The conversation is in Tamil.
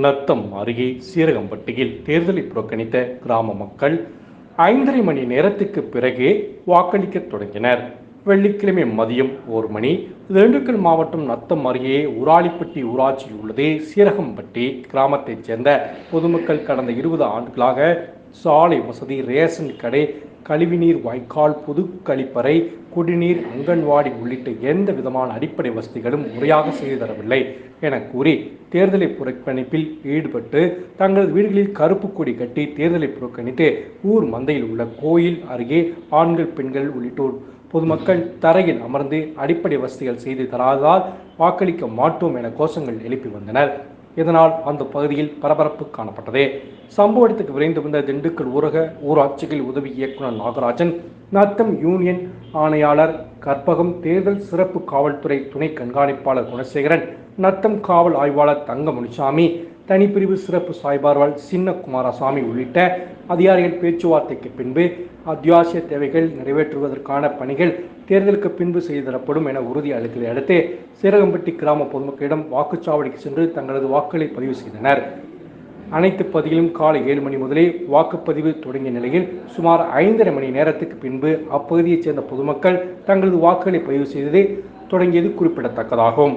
நத்தம் அருகே சீரகம்பட்டியில் தேர்தலை புறக்கணித்த கிராம மக்கள் 5:30 மணி நேரத்துக்கு பிறகே வாக்களிக்க தொடங்கினர். வெள்ளிக்கிழமை மதியம் 1 மணி திண்டுக்கல் மாவட்டம் நத்தம் அருகே உராலிப்பட்டி ஊராட்சியில் உள்ளது சீரகம்பட்டி கிராமத்தைச் சேர்ந்த பொதுமக்கள் கடந்த 20 ஆண்டுகளாக சாலை வசதி, ரேஷன் கடை, கழிவுநீர் வாய்க்கால், பொது கழிப்பறை, குடிநீர், அங்கன்வாடி உள்ளிட்ட எந்த விதமான அடிப்படை வசதிகளும் முறையாக செய்து தரவில்லை என கூறி தேர்தலை புறக்கணிப்பில் ஈடுபட்டு தங்களது வீடுகளில் கருப்பு கொடி கட்டி தேர்தலை புறக்கணித்து ஊர் மந்தையில் உள்ள கோயில் அருகே ஆண்கள், பெண்கள் உள்ளிட்டோர் பொதுமக்கள் தரையில் அமர்ந்து அடிப்படை வசதிகள் செய்து தராததால் வாக்களிக்க மாட்டோம் என கோஷங்கள் எழுப்பி வந்தனர். இதனால் அந்த பகுதியில் பரபரப்பு காணப்பட்டது. சம்பவ இடத்துக்கு விரைந்து வந்த திண்டுக்கல் ஊரக ஊராட்சிகள் உதவி இயக்குநர் நாகராஜன், நத்தம் யூனியன் ஆணையாளர் கற்பகம், தேர்தல் சிறப்பு காவல்துறை துணை கண்காணிப்பாளர் குணசேகரன், நத்தம் காவல் ஆய்வாளர் தங்க முனிசாமி, தனிப்பிரிவு சிறப்பு சாய்பார்வால் சின்ன குமாரசாமி உள்ளிட்ட அதிகாரிகள் பேச்சுவார்த்தைக்கு பின்பு அத்தியாவசிய தேவைகள் நிறைவேற்றுவதற்கான பணிகள் தேர்தலுக்கு பின்பு செய்து தரப்படும் என உறுதி அளித்ததை அடுத்து சீரகம்பட்டி கிராம பொதுமக்களிடம் வாக்குச்சாவடிக்கு சென்று தங்களது வாக்குகளை பதிவு செய்தனர். அனைத்து பகுதியிலும் காலை 7 மணி முதலே வாக்குப்பதிவு தொடங்கிய நிலையில் சுமார் 5:30 மணி நேரத்துக்கு பின்பு அப்பகுதியைச் சேர்ந்த பொதுமக்கள் தங்களது வாக்குகளை பதிவு செய்தது தொடங்கியது குறிப்பிடத்தக்கதாகும்.